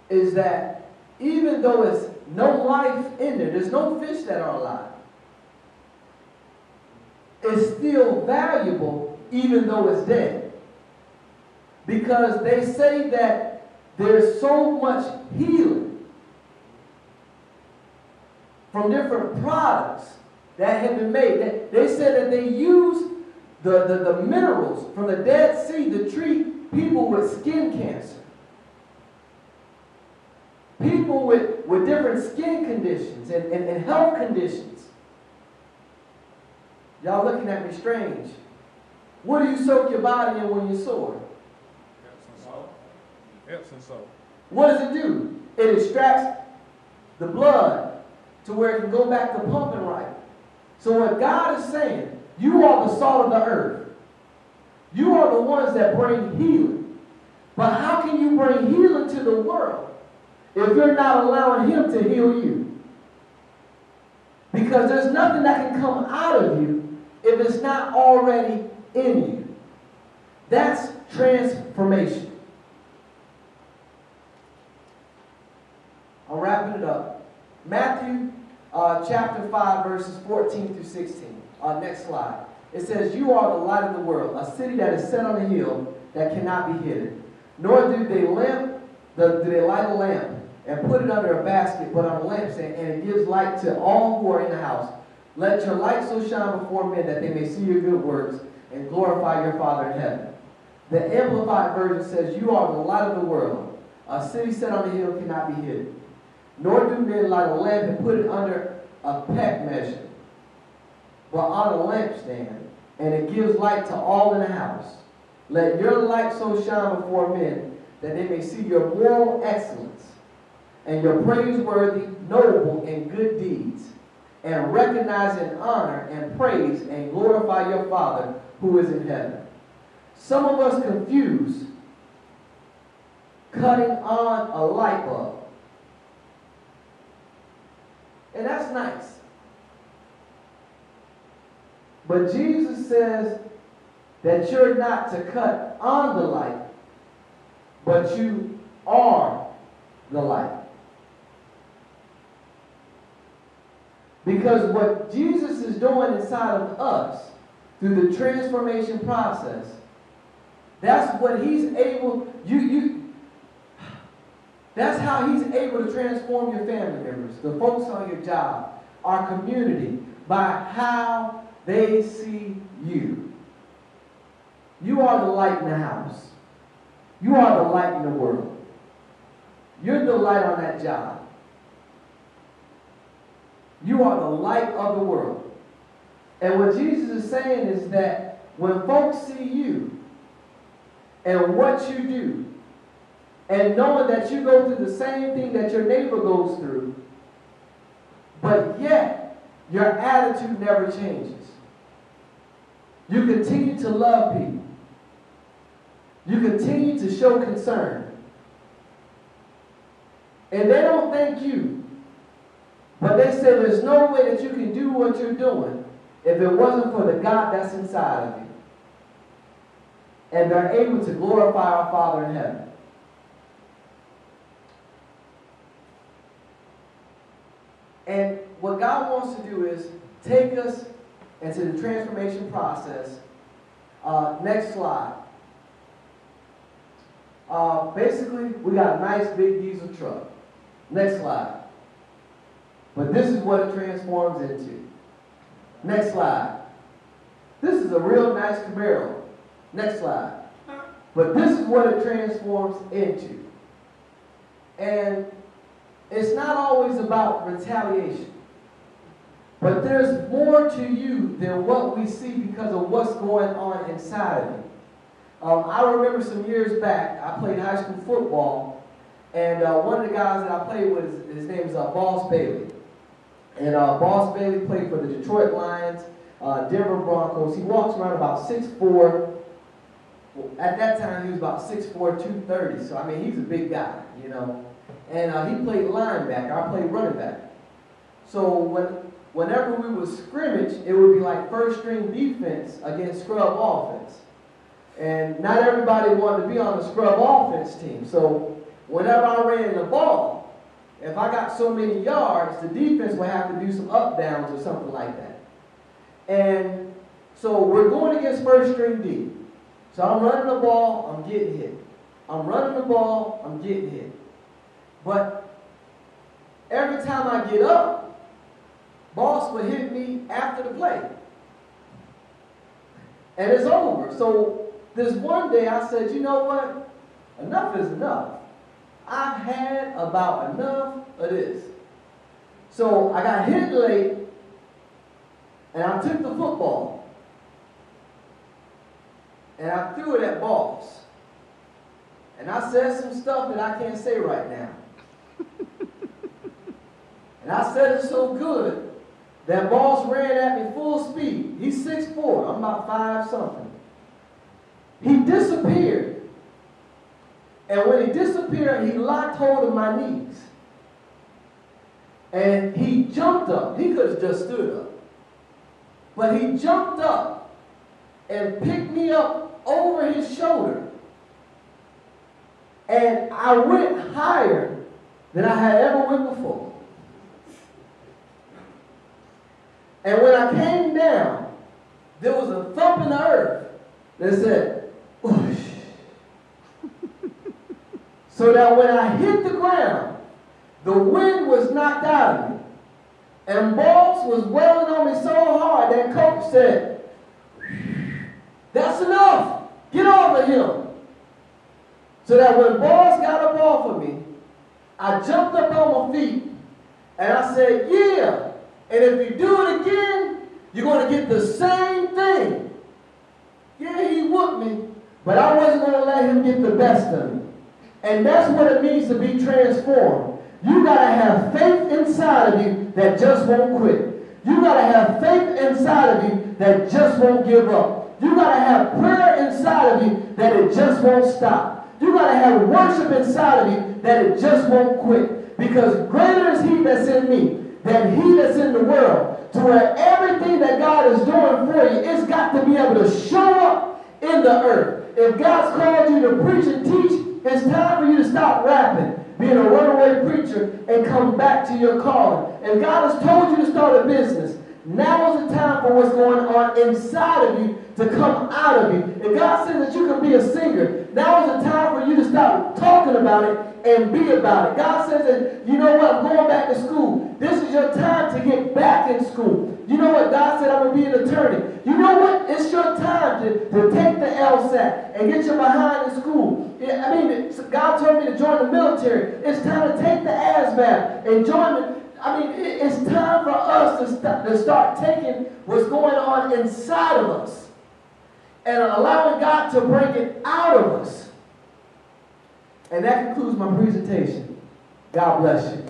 is that even though it's no life in there, there's no fish that are alive, it's still valuable even though it's dead. Because they say that there's so much healing from different products that have been made. They said that they use the minerals from the Dead Sea to treat people with skin cancer. People with different skin conditions and health conditions. Y'all looking at me strange. What do you soak your body in when you're sore? Epsom salt. Epsom salt. What does it do? It extracts the blood to where it can go back to pumping right. So what God is saying, you are the salt of the earth. You are the ones that bring healing. But how can you bring healing to the world if you're not allowing Him to heal you? Because there's nothing that can come out of you if it's not already in you. That's transformation. I'm wrapping it up. Matthew chapter 5, verses 14 through 16. Next slide. It says, you are the light of the world, a city that is set on a hill that cannot be hidden. Nor do they light a lamp and put it under a basket, but on a lampstand, and it gives light to all who are in the house. Let your light so shine before men that they may see your good works and glorify your Father in heaven. The Amplified Version says, you are the light of the world. A city set on a hill cannot be hidden. Nor do men light a lamp and put it under a peck measure, but on a lampstand, and it gives light to all in the house. Let your light so shine before men that they may see your moral excellence and your praiseworthy, noble, and good deeds, and recognize and honor and praise and glorify your Father who is in heaven. Some of us confuse cutting on a light bulb. And that's nice. But Jesus says that you're not to cut on the light, but you are the light. Because what Jesus is doing inside of us through the transformation process, that's what He's able, that's how He's able to transform your family members, the folks on your job, our community, by how they see you. You are the light in the house. You are the light in the world. You're the light on that job. You are the light of the world. And what Jesus is saying is that when folks see you and what you do, and knowing that you go through the same thing that your neighbor goes through, but yet your attitude never changes. You continue to love people. You continue to show concern. And they don't thank you. But they say there's no way that you can do what you're doing if it wasn't for the God that's inside of you. And they're able to glorify our Father in heaven. And what God wants to do is take us into the transformation process. Next slide. Basically, we got a nice big diesel truck. Next slide. But this is what it transforms into. Next slide. This is a real nice Camaro. Next slide. But this is what it transforms into. And it's not always about retaliation. But there's more to you than what we see because of what's going on inside of you. I remember some years back, I played high school football, and one of the guys that I played with, his name is Boss Bailey. And Boss Bailey played for the Detroit Lions, Denver Broncos. He walks around about 6'4". At that time, he was about 6'4", 230. So, I mean, he's a big guy, you know. And he played linebacker. I played running back. So, whenever we would scrimmage, it would be like first-string defense against scrub offense. And not everybody wanted to be on the scrub offense team. So whenever I ran the ball, if I got so many yards, the defense would have to do some up downs or something like that. And so we're going against first string D. So I'm running the ball, I'm getting hit. I'm running the ball, I'm getting hit. But every time I get up, boss would hit me after the play. And it's over. So this one day I said, you know what? Enough is enough. I've had about enough of this. So I got hit late, and I took the football, and I threw it at boss. And I said some stuff that I can't say right now. And I said it so good that boss ran at me full speed. He's 6'4", I'm about 5 something. He disappeared. And when he disappeared, he locked hold of my knees. And he jumped up. He could have just stood up. But he jumped up and picked me up over his shoulder. And I went higher than I had ever went before. And when I came down, there was a thump in the earth that said, whoosh. So that when I hit the ground, the wind was knocked out of me. And boss was wailing on me so hard that coach said, that's enough. Get off of him. So that when boss got up off of me, I jumped up on my feet and I said, yeah. And if you do it again, you're going to get the same thing. Yeah, he whooped me, but I wasn't going to let him get the best of me. And that's what it means to be transformed. You got to have faith inside of you that just won't quit. You got to have faith inside of you that just won't give up. You got to have prayer inside of you that it just won't stop. You got to have worship inside of you that it just won't quit. Because greater is he that's in me than he that's in the world. To where everything that God is doing for you, it's got to be able to show up in the earth. If God's called you to preach and teach, it's time for you to stop rapping, being a runaway preacher, and come back to your calling. If God has told you to start a business, now is the time for what's going on inside of you to come out of you. If God says that you can be a singer, now is the time for you to stop talking about it and be about it. God says that, you know what, I'm going back to school. This is your time to get back in school. You know what, God said I'm going to be an attorney. You know what, it's your time to take the LSAT and get your behind in school. I mean, God told me to join the military. It's time to take the ASVAB and join the... I mean, it's time for us to start taking what's going on inside of us and allowing God to bring it out of us. And that concludes my presentation. God bless you.